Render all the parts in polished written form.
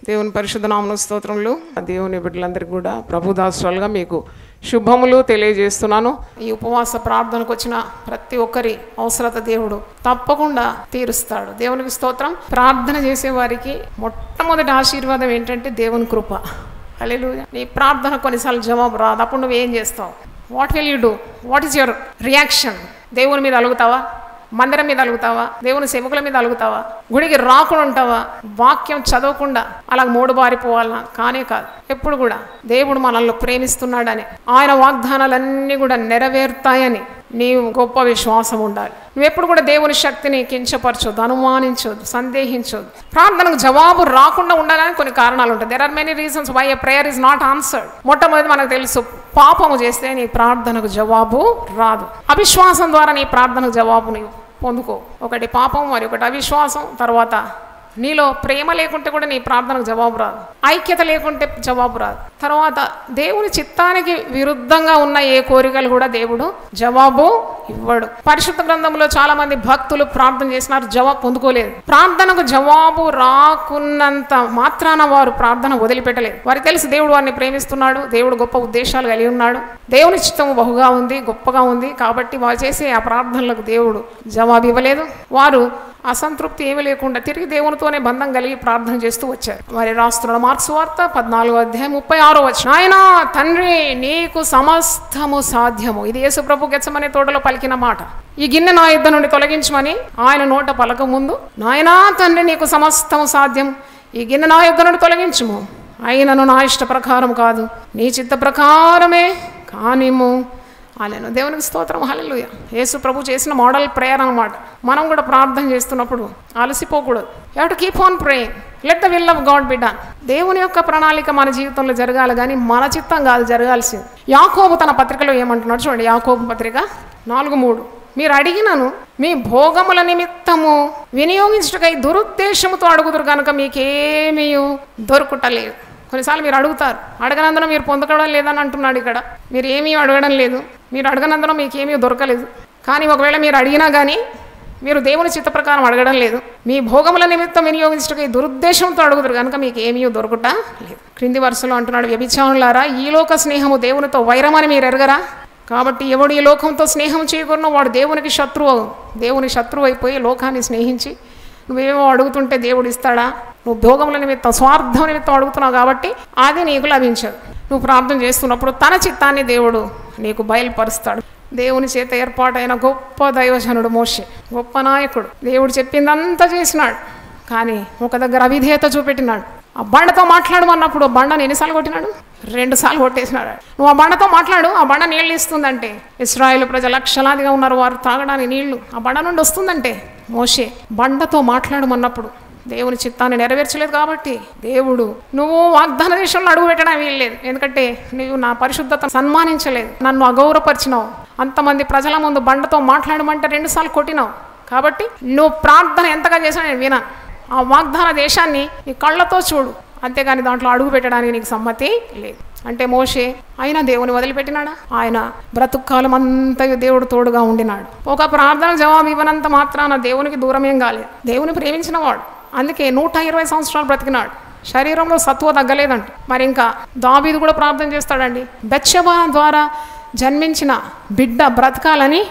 దేవుని పరిశుద్ధ నామమున స్తోత్రములు. దేవుని బిడ్డలందరికీ కూడా ప్రభుదాసులుగా మీకు శుభములు తెలియజేస్తున్నాను. ఈ ఉపవాస ప్రార్థనకు వచ్చిన ప్రతి ఒక్కరి అవసరత దేవుడు తప్పకుండా తీరుస్తాడు. దేవునికి స్తోత్రం. ప్రార్థన చేసే వారికి మొట్టమొదటి ఆశీర్వాదం ఏంటంటే దేవుని కృప. హల్లెలూయా. నీ ప్రార్థన కొన్నిసార్లు జవాబు రాదు. అప్పుడు నువ్వేం చేస్తావు? What will you do? What is your reaction? దేవుని మీద అలుగుతావా? మందిరం మీద అలుగుతావా? దేవుని సేవకుల మీద అలుగుతావా? గుడికి రాకుండా ఉంటావా? వాక్యం చదవకుండా అలా మూడు బారిపోవాలన్నా? కానే కాదు. ఎప్పుడు కూడా దేవుడు మనల్ని ప్రేమిస్తున్నాడని, ఆయన వాగ్దానాలన్నీ కూడా నెరవేరుతాయని నీవు గొప్ప విశ్వాసం ఉండాలి. నువ్వెప్పుడు కూడా దేవుని శక్తిని కించపరచొద్దు, అనుమానించొద్దు, సందేహించొద్దు. ప్రార్థనకు జవాబు రాకుండా ఉండాలని కొన్ని కారణాలు ఉంటాయి. There are many reasons why a prayer is not answered. మొట్టమొదటి మనకు తెలుసు, పాపము చేస్తే నీ ప్రార్థనకు జవాబు రాదు. అవిశ్వాసం ద్వారా నీ ప్రార్థనకు జవాబు నీవు పొందుకో. ఒకటి పాపం, మరి ఒకటి అవిశ్వాసం. తర్వాత నీలో ప్రేమ లేకుంటే కూడా నీ ప్రార్థనకు జవాబు రాదు. ఐక్యత లేకుంటే జవాబు రాదు. తర్వాత దేవుని చిత్తానికి విరుద్ధంగా ఉన్న ఏ కోరికలు కూడా దేవుడు జవాబు ఇవ్వడు. పరిశుద్ధ గ్రంథంలో చాలా మంది భక్తులు ప్రార్థన చేసినారు, జవాబు పొందుకోలేదు. ప్రార్థనకు జవాబు రాకున్నంత మాత్రాన వారు ప్రార్థన వదిలిపెట్టలేదు. వారికి తెలుసు దేవుడు వారిని ప్రేమిస్తున్నాడు, దేవుడు గొప్ప ఉద్దేశాలు కలిగి ఉన్నాడు, దేవుని చిత్తము బహుగా ఉంది, గొప్పగా ఉంది. కాబట్టి వారు చేసే ఆ ప్రార్థనలకు దేవుడు జవాబు ఇవ్వలేదు. వారు అసంతృప్తి ఏమీ లేకుండా తిరిగి దేవునితోనే బంధం కలిగి ప్రార్థన చేస్తూ వచ్చారు. వారి రాస్తున్న మార్క్స్ వార్త 14:36 నాయనా తండ్రి నీకు సమస్తము సాధ్యము. ఇది యేసు ప్రభు గెత్సెమనే తోటలో పలికిన మాట. ఈ గిన్నె నా యుద్ధ నుండి తొలగించమని ఆయన నోట పలక ముందు, నాయనా తండ్రి నీకు సమస్తము సాధ్యం, ఈ గిన్నె నా యుద్ధ నుండి తొలగించుము, అయినను నా ఇష్ట ప్రకారం కాదు నీ చిత్త ప్రకారమే కానిము అలెను. దేవునికి స్తోత్రం. హల్లెలూయా. యేసు ప్రభు చేసిన మోడల్ ప్రేయర్ అన్నమాట. మనం కూడా ప్రార్థన చేస్తున్నప్పుడు అలసిపోకూడదు. You have to keep on praying. Let the will of God be done. దేవుని యొక్క ప్రణాళిక మన జీవితంలో జరగాలి, కానీ మన చిత్తం కాదు జరగాల్సింది. యాకోబు తన పత్రికలో ఏమంటున్నాడు చూడండి. యాకోబు పత్రిక 4:3 మీరు అడిగినను మీ భోగముల నిమిత్తము వినియోగించుటకై దురుద్దేశముతో అడుగుదురు కనుక మీకేమీ దొరుకుటలేదు. కొన్నిసార్లు మీరు అడుగుతారు, అడగనందున మీరు పొందడం లేదని అంటున్నాడు ఇక్కడ. మీరు ఏమీ అడగడం లేదు, మీరు అడగనందున మీకు ఏమీ దొరకలేదు. కానీ ఒకవేళ మీరు అడిగినా కానీ మీరు దేవుని చిత్త ప్రకారం అడగడం లేదు. మీ భోగముల నిమిత్తం వినియోగించడానికి దురుద్దేశంతో అడుగుతారు కనుక మీకు ఏమీ దొరకట లేదు. క్రింది వరుసలో అంటున్నాడు, వ్యభిచారులారా ఈ లోక స్నేహము దేవునితో వైరమని మీరు ఎరగరా? కాబట్టి ఎవడు ఈ లోకంతో స్నేహం చేయకున్నా వాడు దేవునికి శత్రువు. దేవుని శత్రువు అయిపోయి లోకాన్ని స్నేహించి నువ్వేమో అడుగుతుంటే దేవుడు ఇస్తాడా? నువ్వు భోగముల నిమిత్తం, స్వార్థం నిమిత్తం అడుగుతున్నావు కాబట్టి అది నీకు లభించదు. నువ్వు ప్రార్థన చేస్తున్నప్పుడు తన చిత్తాన్ని దేవుడు నీకు బయలుపరుస్తాడు. దేవుని చేత ఏర్పాటైన గొప్ప దైవజనుడు మోషే, గొప్ప నాయకుడు. దేవుడు చెప్పిందంతా చేసినాడు, కానీ ఒక దగ్గర అవిధేయత చూపెట్టినాడు. ఆ బండతో మాట్లాడమన్నప్పుడు ఆ బండను ఎన్నిసార్లు కొట్టినాడు? 2 సార్లు కొట్టేసినాడు. నువ్వు ఆ బండతో మాట్లాడు, ఆ బండ నీళ్ళు ఇస్తుందంటే, ఇశ్రాయేలు ప్రజలు లక్షలాదిగా ఉన్నారు, వారు తాగడానికి నీళ్లు ఆ బండ నుండి వస్తుందంటే, మోషే బండతో మాట్లాడమన్నప్పుడు దేవుని చిత్తాన్ని నెరవేర్చలేదు. కాబట్టి దేవుడు నువ్వు వాగ్దాన దేశంలో అడుగు పెట్టడం వీల్లేదు, ఎందుకంటే నువ్వు నా పరిశుద్ధతను సన్మానించలేదు, నన్ను అగౌరవపరిచినావు, అంతమంది ప్రజల ముందు బండతో మాట్లాడమంటే 2 సార్లు కొట్టినావు. కాబట్టి నువ్వు ప్రార్థన ఎంతగా చేసినా నేను వినాను. ఆ వాగ్దాన దేశాన్ని నీ కళ్ళతో చూడు, అంతేగాని దాంట్లో అడుగు పెట్టడానికి నీకు సమ్మతి లేదు. అంటే మోషే అయినా దేవుని వదిలిపెట్టినాడా? ఆయన బ్రతుక్కాలం అంతా దేవుడు తోడుగా ఉండినాడు. ఒక ప్రార్థన జవాబు ఇవ్వనంత మాత్రాన దేవునికి దూరమేం కాలేదు. దేవుని ప్రేమించిన వాడు, అందుకే 120 సంవత్సరాలు బ్రతికినాడు. శరీరంలో సత్వ తగ్గలేదంట. మరి ఇంకా దావీదు కూడా ప్రార్థన చేస్తాడండి. బెత్షెబా ద్వారా జన్మించిన బిడ్డ బ్రతకాలని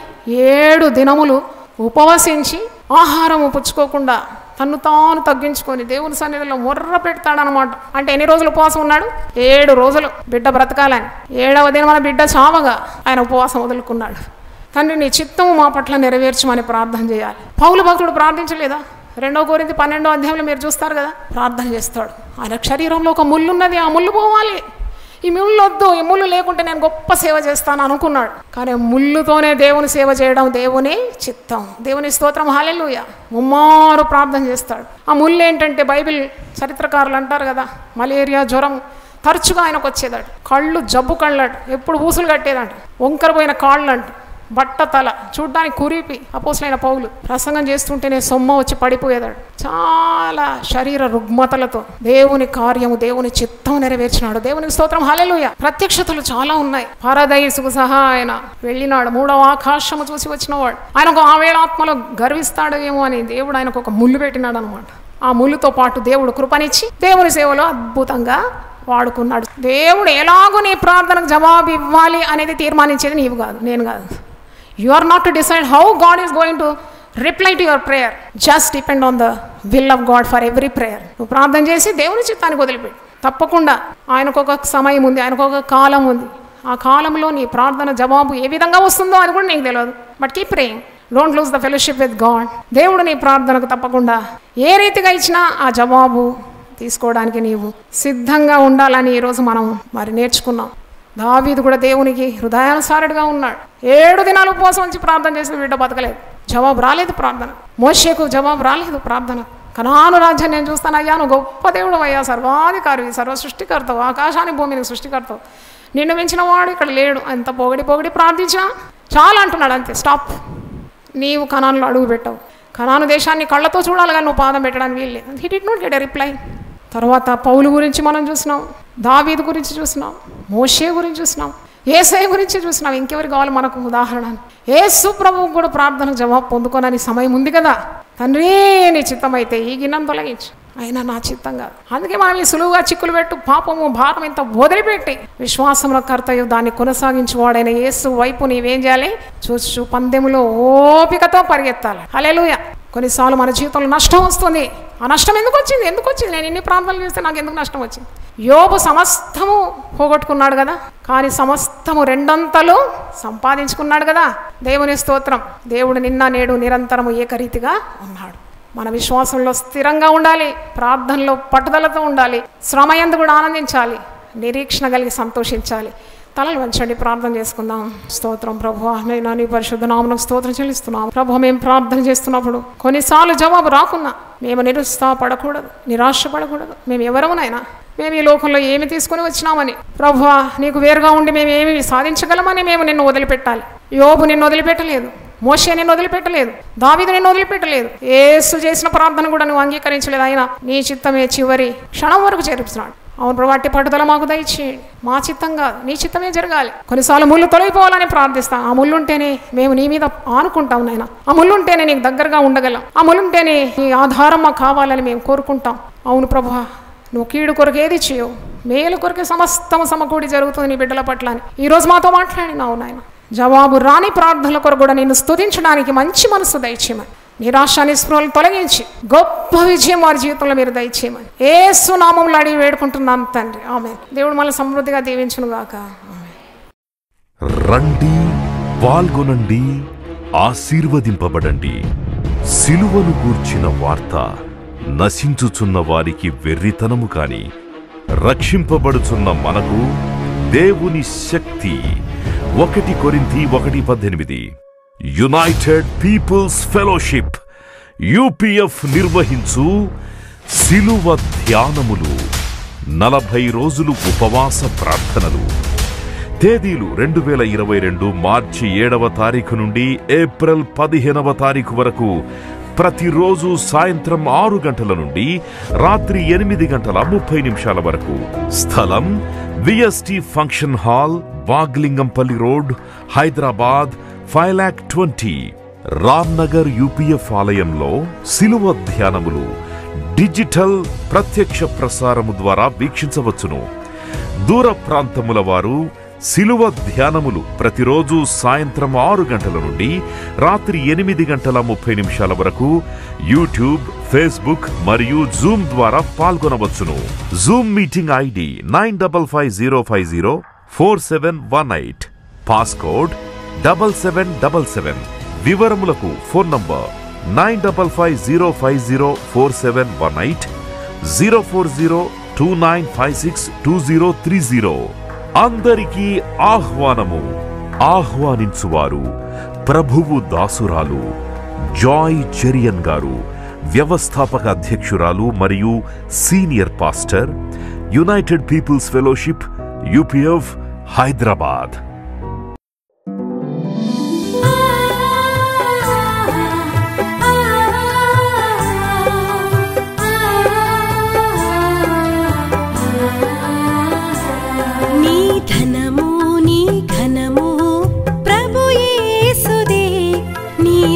7 దినములు ఉపవసించి ఆహారం పుచ్చుకోకుండా తన్ను తాను తగ్గించుకొని దేవుని సన్నిధిలో మొర్ర పెడతాడనమాట. అంటే ఎన్ని రోజులు ఉపవాసం ఉన్నాడు? 7 రోజులు బిడ్డ బ్రతకాలని. 7వ దినం మన బిడ్డ చావగా ఆయన ఉపవాసం వదులుకున్నాడు. తండ్రి నీ చిత్తము మా పట్ల నెరవేర్చమని ప్రార్థన చేయాలి. పౌలు భక్తుడు ప్రార్థించలేదా? 2 కొరింథీ 12వ అధ్యాయంలో మీరు చూస్తారు కదా, ప్రార్థన చేస్తాడు. ఆయన శరీరంలో ఒక ముళ్ళు ఉన్నది, ఆ ముళ్ళు పోవాలి, ఈ ముళ్ళు వద్దు, ఈ ముళ్ళు లేకుంటే నేను గొప్ప సేవ చేస్తాను అనుకున్నాడు. కానీ ముళ్ళుతోనే దేవుని సేవ చేయడం దేవుని చిత్తం. దేవుని స్తోత్రం. హల్లెలూయా. ముమ్మారు ప్రార్థన చేస్తాడు. ఆ ముళ్ళు ఏంటంటే బైబిల్ చరిత్రకారులు అంటారు కదా, మలేరియా జ్వరం తరచుగా ఆయనకు వచ్చేదాడు. కళ్ళు జబ్బు కళ్ళాడు, ఎప్పుడు ఊసులు కట్టేదంట, వంకరపోయిన కాళ్ళంట, బట్ట తల, చూడ్డానికి కురిపి. అపోస్తలుడైన పౌలు ప్రసంగం చేస్తుంటేనే సొమ్మ వచ్చి పడిపోయేదాడు. చాలా శరీర రుగ్మతలతో దేవుని కార్యము, దేవుని చిత్తం నెరవేర్చినాడు. దేవునికి స్తోత్రం. హల్లెలూయా. ప్రత్యక్షతలు చాలా ఉన్నాయి. పారదైసుకు సహా ఆయన వెళ్ళినాడు. 3వ ఆకాశము చూసి వచ్చినవాడు. ఆయనకు ఆ వేళ ఆత్మలో గర్విస్తాడేమో అని దేవుడు ఆయనకు ఒక ముళ్ళు పెట్టినాడు అనమాట. ఆ ముళ్ళుతో పాటు దేవుడు కృపనిచ్చి దేవుని సేవలో అద్భుతంగా వాడుకున్నాడు. దేవుడు ఎలాగో నీ ప్రార్థనకు జవాబు ఇవ్వాలి అనేది తీర్మానించేది నీవు కాదు, నేను కాదు. You are not to decide how God is going to reply to your prayer. Just depend on the will of God for every prayer. నువ్వు ప్రార్థన చేసి దేవుని చిత్తానికి వదిలిపెట్టు. తప్పకుండా ఆయనకు ఒక సమయం ఉంది, ఆయనకు ఒక కాలం ఉంది. ఆ కాలంలో నీ ప్రార్థన జవాబు ఏ విధంగా వస్తుందో అది కూడా నీకు తెలియదు. But keep praying, don't lose the fellowship with God. దేవుడు నీ ప్రార్థనకు తప్పకుండా ఏ రీతిగా ఇచ్చినా ఆ జవాబు తీసుకోవడానికి నీవు సిద్ధంగా ఉండాలని ఈరోజు మనం మరి నేర్చుకున్నాం. దావీదు కూడా దేవునికి హృదయానుసారుడుగా ఉన్నాడు. 7 దినాలు ఉపవాసం వచ్చి ప్రార్థన చేసిన బిడ్డ బతకలేదు, జవాబు రాలేదు ప్రార్థన. మోషేకు జవాబు రాలేదు ప్రార్థన. కనాను రాజ్యం నేను చూస్తాను అయ్యా, నువ్వు గొప్ప దేవుడు అయ్యా, సర్వాధికారి, సర్వ సృష్టికర్తవు, ఆకాశాన్ని భూమిని సృష్టికర్తవు, నిన్ను మించిన వాడు ఇక్కడ లేడు. అంత పొగిడి ప్రార్థించినా చాలా అంటున్నాడు, అంతే, స్టాప్. నీవు కనానులో అడుగు పెట్టావు, కనాను దేశాన్ని కళ్ళతో చూడాలి కానీ నువ్వు పాదం పెట్టడానికి వీల్లేదు. He did not get a reply. తర్వాత పౌలు గురించి మనం చూసినాం, దావీదు గురించి చూసినాం, మోషే గురించి చూసినాం, యేసయ్య గురించి చూసినాం. ఇంకెవరికి కావాలి మనకు ఉదాహరణ? యేసు ప్రభువు కూడా ప్రార్థనకు జవాబు పొందుకోనని సమయం ఉంది కదా. తండ్రి నీ చిత్తం అయితే ఈ గిన్నెను తొలగించు, అయినా నా చిత్తం కాదు. అందుకే మనం ఈ సులువుగా చిక్కులు పెట్టు పాపము భారం ఇంత వదిలిపెట్టి విశ్వాసంలో కర్తయ్య దాన్ని కొనసాగించువాడైన యేసు వైపు నీవేం చేయాలి? చూచు పందెములో ఓపికతో పరిగెత్తాలి. హల్లెలూయా. కొన్నిసార్లు మన జీవితంలో నష్టం వస్తుంది. ఆ నష్టం ఎందుకు వచ్చింది? నేను ఇన్ని ప్రార్థనలు చేస్తే నాకు ఎందుకు నష్టం వచ్చింది? యోబు సమస్తము పోగొట్టుకున్నాడు కదా, కానీ సమస్తము 2 అంతలు సంపాదించుకున్నాడు కదా. దేవుని స్తోత్రం. దేవుడు నిన్న నేడు నిరంతరము ఏకరీతిగా ఉన్నాడు. మన విశ్వాసంలో స్థిరంగా ఉండాలి, ప్రార్థనలో పట్టుదలతో ఉండాలి, శ్రమయందు కూడా ఆనందించాలి, నిరీక్షణ కలిగి సంతోషించాలి. తలలు వంచండి, ప్రార్థన చేసుకుందాం. స్తోత్రం ప్రభువా, నేను నీ పరిశుద్ధ నామమునకు స్తోత్రం చెల్లిస్తున్నాం. ప్రభు, మేము ప్రార్థన చేస్తున్నప్పుడు కొన్నిసార్లు జవాబు రాకున్నా మేము నిరుత్సాహపడకూడదు, నిరాశపడకూడదు. మేము ఎవరమునైనా మేము ఈ లోకంలో ఏమి తీసుకొని వచ్చినామని, ప్రభువా నీకు వేరుగా ఉండి మేము ఏమి సాధించగలమని మేము నిన్ను వదిలిపెట్టాలి. యోబు నిన్ను వదిలిపెట్టలేదు, మోషే నిన్ను వదిలిపెట్టలేదు, దావీదు నిన్ను వదిలిపెట్టలేదు. యేసు చేసిన ప్రార్థన కూడా నువ్వు అంగీకరించలేదు. అయినా నీ చిత్తమే చివరి క్షణం వరకు చేరుస్తున్నాడు. అవును ప్రభు, అట్టి పట్టుదల మాకు దయచేయండి. మా చిత్తం కాదు, నీ చిత్తమే జరగాలి. కొన్నిసార్లు ముళ్ళు తొలగిపోవాలని ప్రార్థిస్తాం. ఆ ముళ్ళుంటేనే మేము నీ మీద ఆనుకుంటాం నాయన. ఆ ముళ్ళుంటేనే నీకు దగ్గరగా ఉండగలం. ఆ ముళ్ళుంటేనే నీ ఆధారం మాకు కావాలని మేము కోరుకుంటాం. అవును ప్రభు, నువ్వు కీడు కొరకు ఏది చేయవు, మేలు కొరకే సమస్తము సమకూడి జరుగుతుంది నీ బిడ్డల పట్ల అని ఈరోజు మాతో మాట్లాడినావు నాయన. జవాబు రాని ప్రార్థనల కొరకు కూడా నిన్ను స్తుతించడానికి మంచి మనసు దయచేయమని, నిరాశ నిస్పృహలు తొలగించి గొప్ప విజయం వారి జీవితంలో మీరు దయచేయమని యేసు నామములో అడిగి వేడుకుంటున్నాం తండ్రి, ఆమేన్. దేవుడు మనల్ని సమృద్ధిగా దీవించును గాక. రండి, పాల్గొనండి, ఆశీర్వదింపబడండి. సిలువను గూర్చిన వార్త నశించుచున్న వారికి వెర్రితనము కాని రక్షింపబడుచున్న మనకు దేవుని శక్తి. 1 కొరింథీ 1:18. యునైటెడ్ పీపుల్స్ ఫెలోషిప్ యూపీఎఫ్ నిర్వహించు సిలువ ధ్యానములు, 40 రోజులు ఉపవాస ప్రార్థనలు. తేదీలు 2022 మార్చి 7వ తారీఖు నుండి ఏప్రిల్ 15వ తారీఖు వరకు. ప్రతిరోజు సాయంత్రం 6 గంటల నుండి రాత్రి 8:30 వరకు. స్థలం VST function hall, Vaglingampally road, Hyderabad 5,20,000. Ramnagar UPF ఆలయంలో సిలువ ధ్యానములు డిజిటల్ ప్రత్యక్ష ప్రసారము ద్వారా వీక్షించవచ్చును. దూర ప్రాంతముల వారు సిలువ ధ్యానములు ప్రతిరోజు సాయంత్రం 6 గంటల నుండి రాత్రి 8:30 వరకు యూట్యూబ్, ఫేస్బుక్ మరియు జూమ్ ద్వారా పాల్గొనవచ్చును. Zoom meeting ID 9550504718, passcode 7777. వివరములకు ఫోన్ నంబర్ 9550504718, 04029562030. అందరికీ ఆహ్వానము. ఆహ్వానించువారు ప్రభువు దాసురాలు జాయ్ చెరియన్ గారు, వ్యవస్థాపక అధ్యక్షురాలు మరియు senior pastor, United Peoples Fellowship UPF, Hyderabad.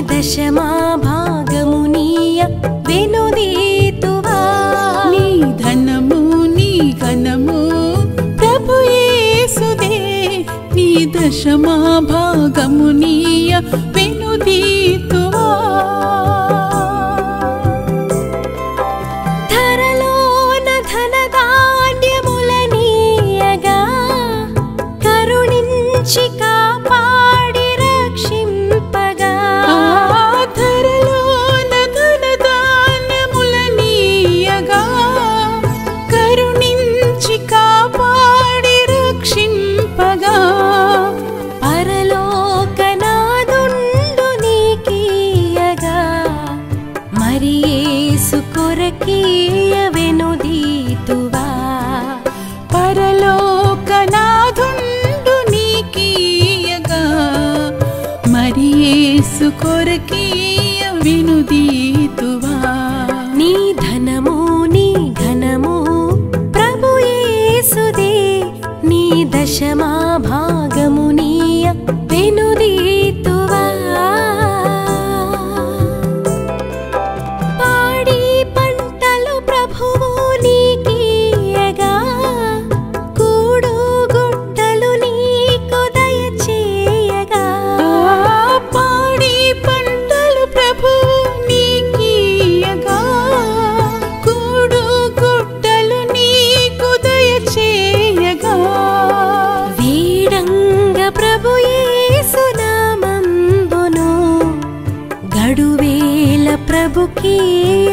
దశమా భాగమునీయ వెనుదీతు దశమా భాగమునీయ వెనుదీతువా ధరలోన ధనధాన్యములనీయగా కరుణించి కాపాడి రక్షింపగా ధరలోన ధనధాన్యములనీయగా కరుణించి కాపాడి రక్షింపగా పరలోకనాదుండు నీకీయగా మరి యేసు కొరకీయ వెనుదీతువా పరలోకనాథుండు నీకీయగా మరి యేసు కొరకీయ వెనుదీతువా నీ ధనము నీ ఘనము ప్రభు యేసుదే నీ దశమా భాగమునీయ వెనుదీతువా పాడి పంటలు ప్రభువు నీకీయగా కూడు గుట్టలు నీకు దయచేయగా పాడి పంటలు ప్రభువు నీకీయగా కూడు గుట్టలు నీకు దయచేయగా వీడంగ ప్రభు యేసు నామంబును గడువేల ప్రభుకీయ